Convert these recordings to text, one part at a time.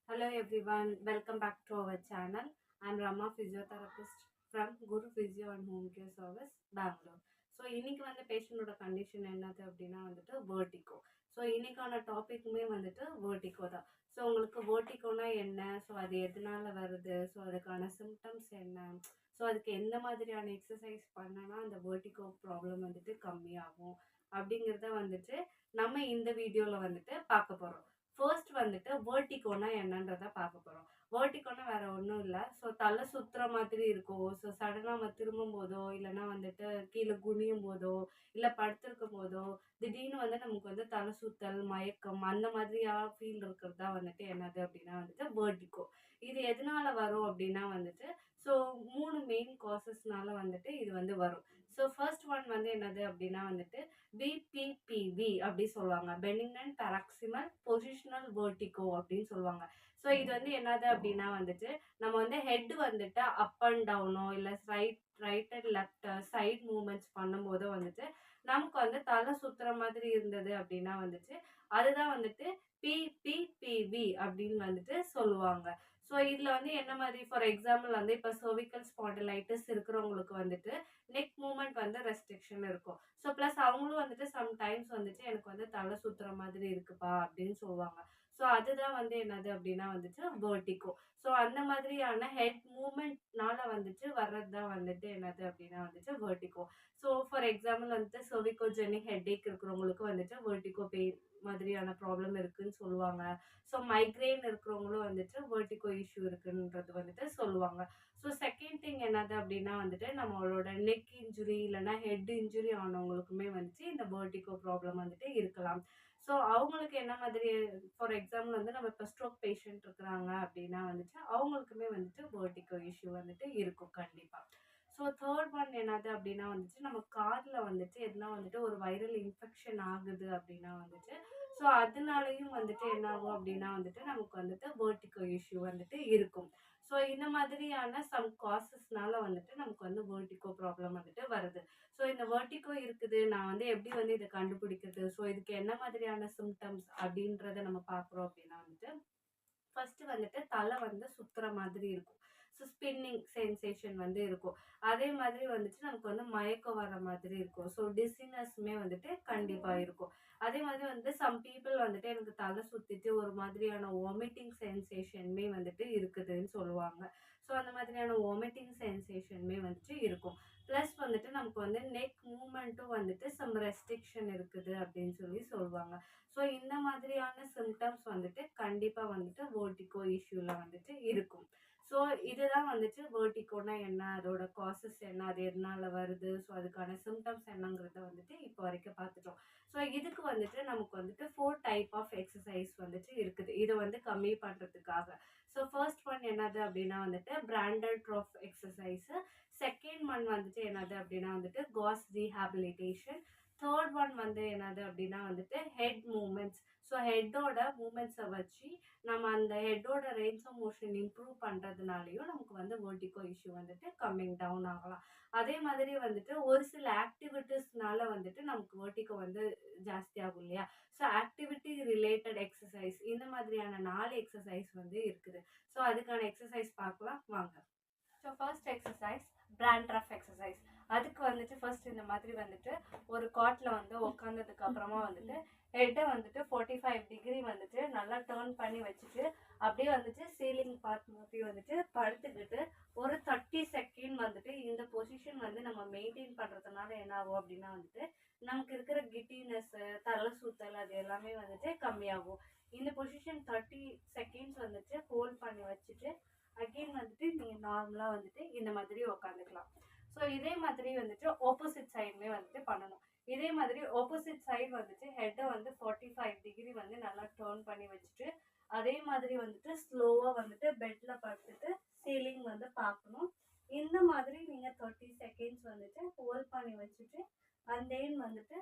Hello everyone, welcome back to our channel. I'm Rama, physiotherapist from Guru Physio and Home Care Service, Bangalore. So இன்னைக்கு வந்து பேஷண்டோட condition என்னது அப்படின்னா வந்துட்டு vertigo. So இன்னைக்கான டாபிக்குமே வந்துட்டு vertigo தான். ஸோ உங்களுக்கு வேர்டிகோனா என்ன, ஸோ அது எதனால வருது, ஸோ அதுக்கான சிம்டம்ஸ் என்ன, ஸோ அதுக்கு எந்த மாதிரியான எக்ஸசைஸ் பண்ணனா அந்த வேர்டிகோ ப்ராப்ளம் வந்துட்டு கம்மியாகும் அப்படிங்கிறத வந்துட்டு நம்ம இந்த வீடியோவில் வந்துட்டு பார்க்க போகிறோம். ஃபர்ஸ்ட் வந்துட்டு வேர்டிகோனா என்னன்றதை பார்க்க போகிறோம். வேர்டிகோனா வேற ஒன்றும் இல்லை. ஸோ தலை சுற்றுற மாதிரி இருக்கும். ஸோ சடனாக நம்ம திரும்பும் போதோ இல்லைன்னா வந்துட்டு கீழே குனியும் போதோ இல்லை படுத்திருக்கும் போதோ திடீர்னு வந்து நமக்கு வந்து தலை சுத்தல் மயக்கம் அந்த மாதிரியா ஃபீல் இருக்கிறது தான் வந்துட்டு என்னது அப்படின்னா வந்துட்டு வேர்டிகோ. இது எதனால வரும் அப்படின்னா வந்துட்டு ஸோ 3 மெயின் காசஸ்னால வந்துட்டு இது வந்து வரும். ஸோ ஃபர்ஸ்ட் ஒன் வந்து என்னது அப்படின்னா வந்துட்டு பிபிபிவி அப்படி சொல்லுவாங்க, பெனிக்னன்ட் பாராக்சிமல் பொசிஷனல் வெர்டிகோ அப்படின்னு சொல்லுவாங்க. ஸோ இது வந்து என்னது அப்படின்னா வந்துட்டு நம்ம வந்து ஹெட் வந்துட்டு அப் அண்ட் டவுனோ இல்லை right and left side movements பண்ணும்போதோ வந்துட்டு நமக்கு வந்து தலை சுத்துற மாதிரி இருந்தது அப்படின்னா வந்துட்டு அதுதான் வந்துட்டு பிபிபிவி அப்படின்னு வந்துட்டு சொல்லுவாங்க. ஸோ இதில் வந்து என்ன மாதிரி, ஃபார் எக்ஸாம்பிள் வந்து இப்போ cervical spondylitis இருக்கிறவங்களுக்கு வந்துட்டு நெக் மூமெண்ட் வந்து ரெஸ்ட்ரிக்ஷன் இருக்கும். ஸோ ப்ளஸ் அவங்களும் வந்துட்டு சம்டைம்ஸ் வந்துட்டு எனக்கு வந்து தலை சுத்துற மாதிரி இருக்குப்பா அப்படின்னு சொல்லுவாங்க. ஸோ அதுதான் வந்து என்னது அப்படின்னா வந்துட்டு வேர்டிகோ. ஸோ அந்த மாதிரியான ஹெட் மூமெண்ட்னால வந்துட்டு வர்றது தான் வந்துட்டு என்னது அப்படின்னா வந்துட்டு வேர்டிகோ. ஸோ ஃபார் எக்ஸாம்பிள் வந்துட்டு cervicogenic ஹெட்டேக் இருக்கிறவங்களுக்கு வந்துட்டு வேர்டிகோ பெயின் மாதிரியான ப்ராப்ளம் இருக்குன்னு சொல்லுவாங்க. ஸோ மைக்ரேன் இருக்கிறவங்களும் வந்துட்டு வேர்டிகோ இஷ்யூ இருக்குன்றது வந்துட்டு சொல்லுவாங்க. ஸோ செகண்ட் திங் என்னது அப்படின்னா வந்துட்டு நம்மளோட நெக் இன்ஜுரி இல்லைன்னா ஹெட் இன்ஜுரி ஆனவங்களுக்குமே வந்துட்டு இந்த வேர்டிகோ ப்ராப்ளம் வந்துட்டு இருக்கலாம். ஸோ அவங்களுக்கு என்ன மாதிரி, ஃபார் எக்ஸாம்பிள் வந்து நம்ம இப்போ ஸ்ட்ரோக் பேஷண்ட் இருக்கிறாங்க அப்படின்னா வந்துட்டு அவங்களுக்குமே வந்துட்டு வேர்டிகோ இஷ்யூ வந்துட்டு இருக்கும் கண்டிப்பாக. ஸோ தேர்ட் ஒன் என்னது அப்படின்னா வந்துட்டு நம்ம காதில் வந்துட்டு எதுனா வந்துட்டு ஒரு வைரல் இன்ஃபெக்ஷன் ஆகுது அப்படின்னா வந்துட்டு ஸோ அதனாலையும் வந்துட்டு என்ன ஆகும் அப்படின்னா வந்துட்டு நமக்கு வந்துட்டு வேர்டிகோ இஷ்யூ வந்துட்டு இருக்கும். ஸோ இந்த மாதிரியான சம் காசஸ்னால வந்துட்டு நமக்கு வந்து வேர்டிகோ ப்ராப்ளம் வந்துட்டு வருது. ஸோ இந்த வேர்டிகோ இருக்குது, நான் வந்து எப்படி வந்து இதை கண்டுபிடிக்கிறது, ஸோ இதுக்கு என்ன மாதிரியான சிம்டம்ஸ் அப்படின்றத நம்ம பார்க்குறோம் அப்படின்னா வந்துட்டு ஃபர்ஸ்ட் வந்துட்டு தலை வந்து சுத்துற மாதிரி இருக்கும். ஸோ ஸ்பின்னிங் சென்சேஷன் வந்து இருக்கும். அதே மாதிரி வந்துட்டு நமக்கு வந்து மயக்கம் வர மாதிரி இருக்கும். ஸோ டிசினஸ்மே வந்துட்டு கண்டிப்பாக இருக்கும். அதே மாதிரி வந்து சம் பீப்புள் வந்துட்டு எனக்கு தலை சுத்திட்டு ஒரு மாதிரியான வாமிட்டிங் சென்சேஷனுமே வந்துட்டு இருக்குதுன்னு சொல்லுவாங்க. ஸோ அந்த மாதிரியான வாமிட்டிங் சென்சேஷனுமே வந்துட்டு இருக்கும். ப்ளஸ் வந்துட்டு நமக்கு வந்து நெக் மூமெண்ட்டும் வந்துட்டு சம் ரெஸ்ட்ரிக்ஷன் இருக்குது அப்படின்னு சொல்லி சொல்லுவாங்க. ஸோ இந்த மாதிரியான சிம்டம்ஸ் வந்துட்டு கண்டிப்பாக வந்துட்டு வேர்டிகோ இஷ்யூவில் வந்துட்டு இருக்கும். ஸோ இதுதான் வந்துட்டு வேர்டிகோனா என்ன, அதோட காசஸ் என்ன, அது எதனால வருது, ஸோ அதுக்கான சிம்டம்ஸ் என்னங்கிறத வந்துட்டு இப்போ வரைக்கும் பார்த்துட்டோம். ஸோ இதுக்கு வந்துட்டு நமக்கு வந்துட்டு 4 டைப் ஆஃப் எக்ஸசைஸ் வந்துட்டு இருக்குது இதை வந்து கம்மி பண்ணுறதுக்காக. ஸோ ஃபர்ஸ்ட் ஒன் என்னது அப்படின்னா வந்துட்டு branded trough exercise. Second one வந்துட்டு என்னது அப்படின்னா வந்துட்டு காஸ் ரீஹாபிலிட்டேஷன். தேர்ட் ஒன் வந்து என்னது அப்படின்னா வந்துட்டு ஹெட் மூமெண்ட்ஸ். ஸோ ஹெட்டோட மூமெண்ட்ஸை வச்சு நம்ம அந்த ஹெட்டோட ரேஞ்ச் ஆஃப் மோஷன் இம்ப்ரூவ் பண்ணுறதுனாலையும் நமக்கு வந்து வேர்டிகோ இஷ்யூ வந்துட்டு கம்மிங் டவுன் ஆகலாம். அதே மாதிரி வந்துட்டு ஒரு சில ஆக்டிவிட்டீஸ்னால வந்துட்டு நமக்கு வேர்டிகோ வந்து ஜாஸ்தி ஆகும் இல்லையா. ஸோ ஆக்டிவிட்டி ரிலேட்டட் எக்ஸசைஸ் இந்த மாதிரியான 4 எக்ஸசைஸ் வந்து இருக்குது. ஸோ அதுக்கான எக்ஸசைஸ் பார்க்கலாம் வாங்க. So first exercise brand rough exercise. அதுக்கு வந்துட்டு ஃபர்ஸ்ட் இந்த மாதிரி வந்துட்டு ஒரு காட்டில் வந்து உட்காந்ததுக்கு அப்புறமா வந்துட்டு ஹெட்டை வந்துட்டு 45 டிகிரி வந்துட்டு நல்லா டேர்ன் பண்ணி வச்சுட்டு அப்படியே வந்துட்டு சீலிங் பார்ட் நோக்கி வந்துட்டு படுத்துக்கிட்டு ஒரு 30 செகண்ட் வந்துட்டு இந்த பொசிஷன் வந்து நம்ம மெயின்டைன் பண்ணுறதுனால என்ன ஆகும் அப்படின்னா வந்துட்டு நமக்கு இருக்கிற கிட்டினஸ் தலை சுத்தல் அது எல்லாமே வந்துட்டு கம்மியாகும். இந்த பொசிஷன் 30 செகண்ட்ஸ் வந்துட்டு ஹோல்ட் பண்ணி வச்சுட்டு அகெயின் வந்துட்டு நீங்கள் நார்மலாக வந்துட்டு இந்த மாதிரி உக்காந்துக்கலாம். ஸோ இதே மாதிரி வந்துட்டு ஆப்போசிட் சைடுமே வந்துட்டு பண்ணணும். இதே மாதிரி ஆப்போசிட் சைடு வந்துட்டு ஹெட்டை வந்து 45 டிகிரி வந்து நல்லா டேர்ன் பண்ணி வச்சுட்டு அதே மாதிரி வந்துட்டு ஸ்லோவாக வந்துட்டு பெட்டில் படுத்துட்டு சீலிங் வந்து பார்க்கணும். இந்த மாதிரி நீங்கள் 30 செகண்ட்ஸ் வந்துட்டு ஹோல்ட் பண்ணி வச்சுட்டு அண்ட் தென் வந்துட்டு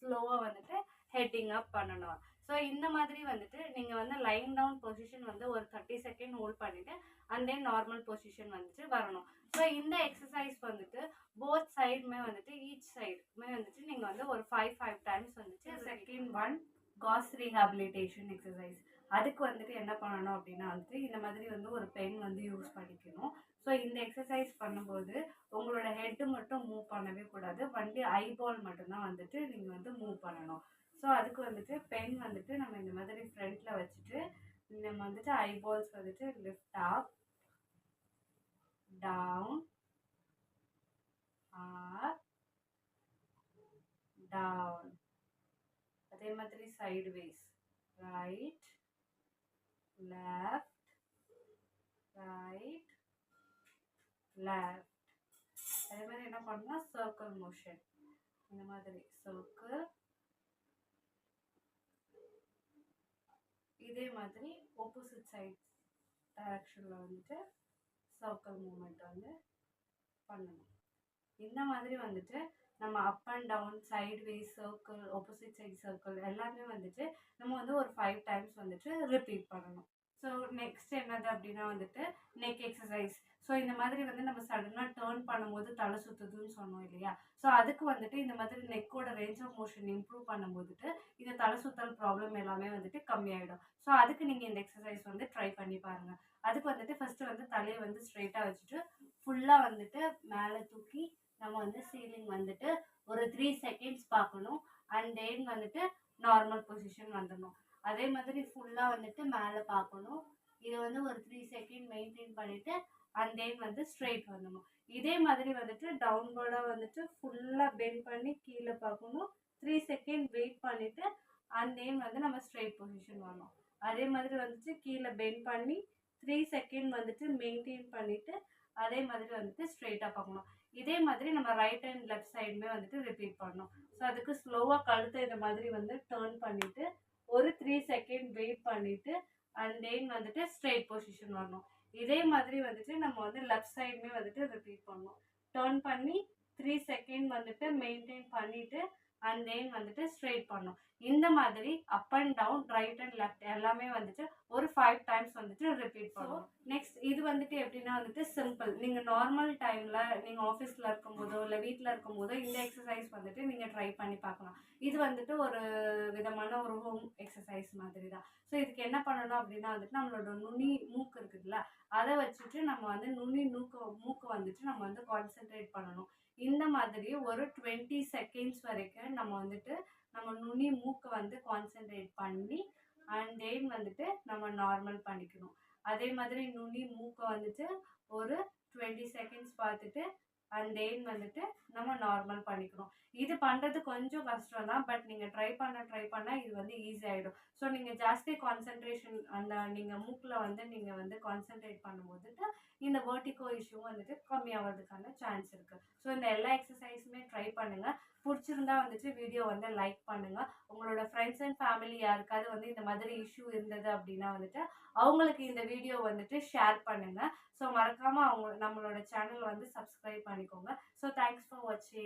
ஸ்லோவாக வந்துட்டு ஹெட்டிங் அப் பண்ணணும். ஸோ இந்த மாதிரி வந்துட்டு நீங்கள் வந்து லைன் டவுன் பொசிஷன் வந்து ஒரு 30 செகண்ட் ஹோல்ட் பண்ணிவிட்டு அண்ட் தென் நார்மல் பொசிஷன் வந்துட்டு வரணும். ஸோ இந்த எக்ஸசைஸ் வந்துட்டு போத் சைடுமே வந்துட்டு ஈச் சைடுமே வந்துட்டு நீங்கள் வந்து ஒரு 5 டைம்ஸ் வந்துட்டு second one cause rehabilitation exercise. அதுக்கு வந்துட்டு என்ன பண்ணணும் அப்படின்னா வந்துட்டு இந்த மாதிரி வந்து ஒரு பென் வந்து யூஸ் பண்ணிக்கணும். ஸோ இந்த எக்ஸசைஸ் பண்ணும்போது உங்களோட ஹெட்டு மட்டும் மூவ் பண்ணவே கூடாது. வண்டி ஐபால் மட்டும்தான் வந்துட்டு நீங்கள் வந்து மூவ் பண்ணணும். ஸோ அதுக்கு வந்துட்டு பென் வந்துட்டு நம்ம இந்த மாதிரி ஃப்ரண்ட்டில் வச்சுட்டு நம்ம வந்துட்டு ஐபால்ஸ் வந்துட்டு லிஃப்ட் அப், டவுன், அப், டவுன். அதே மாதிரி sideways right, left, right, left. அதே மாதிரி என்ன பண்ணணும்னா சர்க்கிள் மோஷன், இந்த மாதிரி சர்க்கிள். இதே மாதிரி ஆப்போசிட் சைட் டைரக்ஷனில் வந்துட்டு சர்க்கிள் மூமெண்ட் வந்து பண்ணணும். இந்த மாதிரி வந்துட்டு நம்ம up and down, sideways, circle, opposite side circle எல்லாமே வந்துட்டு நம்ம வந்து ஒரு 5 டைம்ஸ் வந்துட்டு ரிப்பீட் பண்ணணும். ஸோ நெக்ஸ்ட் என்னது அப்படின்னா வந்துட்டு நெக் எக்ஸசைஸ். ஸோ இந்த மாதிரி வந்து நம்ம சடனாக டேர்ன் பண்ணும்போது தலை சுற்றுதுன்னு சொன்னோம் இல்லையா? ஸோ அதுக்கு வந்துட்டு இந்த மாதிரி நெக்கோட ரேஞ்ச் ஆஃப் மோஷன் இம்ப்ரூவ் பண்ணும்போதுட்டு இந்த தலை சுற்றல் ப்ராப்ளம் எல்லாமே வந்துட்டு கம்மியாயிடும். ஸோ அதுக்கு நீங்கள் இந்த எக்ஸசைஸ் வந்து ட்ரை பண்ணி பாருங்கள். அதுக்கு வந்துட்டு ஃபஸ்ட்டு வந்து தலையை வந்து ஸ்ட்ரெயிட்டாக வச்சுட்டு ஃபுல்லாக வந்துட்டு மேலே தூக்கி நம்ம வந்து சீலிங் வந்துட்டு ஒரு 3 செகண்ட்ஸ் பார்க்கணும். அண்ட் தென் வந்துட்டு நார்மல் பொசிஷன் வந்துடணும். அதே மாதிரி ஃபுல்லாக வந்துட்டு மேலே பார்க்கணும். இதை வந்து ஒரு 3 செகண்ட் மெயின்டைன் பண்ணிவிட்டு அண்ட் தென் வந்து ஸ்ட்ரெயிட் வந்துடணும். இதே மாதிரி வந்துட்டு டவுன்வர்டாக வந்துட்டு ஃபுல்லாக பெண்ட் பண்ணி கீழே பார்க்கணும். 3 செகண்ட் வெயிட் பண்ணிவிட்டு அண்ட் தென் வந்து நம்ம ஸ்ட்ரெயிட் பொசிஷன் வரணும். அதே மாதிரி வந்துட்டு கீழே பெண்ட் பண்ணி 3 செகண்ட் வந்துட்டு மெயின்டைன் பண்ணிவிட்டு அதே மாதிரி வந்துட்டு ஸ்ட்ரெயிட்டாக பார்க்கணும். இதே மாதிரி நம்ம ரைட் அண்ட் லெஃப்ட் சைடுமே வந்துட்டு ரிப்பீட் பண்ணணும். ஸோ அதுக்கு ஸ்லோவாக கழுத்தை இந்த மாதிரி வந்து டேர்ன் பண்ணிவிட்டு ஒரு 3 செகண்ட் வெயிட் பண்ணிவிட்டு அண்ட் தென் வந்துட்டு ஸ்ட்ரெயிட் பொசிஷன் வரணும். இதே மாதிரி வந்துட்டு நம்ம வந்து லெஃப்ட் சைடுமே வந்துட்டு ரிப்பீட் பண்ணணும். டேர்ன் பண்ணி 3 செகண்ட் வந்துட்டு மெயின்டைன் பண்ணிவிட்டு அண்ட் தென் வந்துட்டு ஸ்ட்ரெயிட் பண்ணணும். இந்த மாதிரி up and down, right and left எல்லாமே வந்துட்டு ஒரு 5 டைம்ஸ் வந்துட்டு ரிப்பீட் பண்ணுவோம். நெக்ஸ்ட் இது வந்துட்டு எப்படின்னா வந்துட்டு சிம்பிள். நீங்கள் நார்மல் டைமில் நீங்கள் ஆஃபீஸில் இருக்கும்போதோ இல்லை வீட்டில் இருக்கும்போதோ இந்த எக்ஸசைஸ் வந்துட்டு நீங்கள் ட்ரை பண்ணி பார்க்கலாம். இது வந்துட்டு ஒரு விதமான ஒரு ஹோம் எக்ஸசைஸ் மாதிரி தான். ஸோ இதுக்கு என்ன பண்ணணும் அப்படின்னா வந்துட்டு நம்மளோட நுனி மூக்கு இருக்குதுல்ல, அதை வச்சுட்டு நம்ம வந்து நுனி மூக்கு வந்துட்டு நம்ம வந்து கான்சென்ட்ரேட் பண்ணணும். இந்த மாதிரி ஒரு 20 செகண்ட்ஸ் வரைக்கும் நம்ம வந்துட்டு நம்ம நுனி மூக்கை வந்து கான்சென்ட்ரேட் பண்ணி அண்ட் தென் வந்துட்டு நம்ம நார்மல் பண்ணிக்கணும். அதே மாதிரி நுனி மூக்கை வந்துட்டு ஒரு 20 செகண்ட்ஸ் பார்த்துட்டு அண்ட் தென் வந்துட்டு நம்ம நார்மல் பண்ணிக்கணும். இது பண்ணுறது கொஞ்சம் கஷ்டம் தான். பட் நீங்கள் ட்ரை பண்ண இது வந்து ஈஸி ஆகிடும். ஸோ நீங்கள் ஜாஸ்தி கான்சென்ட்ரேஷன் அந்த நீங்கள் மூக்கில் வந்து நீங்கள் வந்து கான்சென்ட்ரேட் பண்ணும்போதுட்டு இந்த வெர்டிகோ இஷ்யூ வந்துட்டு கம்மியாகிறதுக்கான சான்ஸ் இருக்குது. ஸோ இந்த எல்லா எக்ஸசைஸுமே ட்ரை பண்ணுங்கள். பிடிச்சிருந்தா வந்துட்டு வீடியோ வந்து லைக் பண்ணுங்கள். உங்களோட ஃப்ரெண்ட்ஸ் அண்ட் ஃபேமிலி யாருக்காவது வந்து இந்த மாதிரி இஷ்யூ இருந்தது அப்படின்னா வந்துட்டு அவங்களுக்கு இந்த வீடியோ வந்துட்டு ஷேர் பண்ணுங்கள். ஸோ மறக்காமல் நம்மளோட சேனல் வந்து சப்ஸ்கிரைப் பண்ணிக்கோங்க. ஸோ தேங்க்ஸ் ஃபார் வாட்சிங்.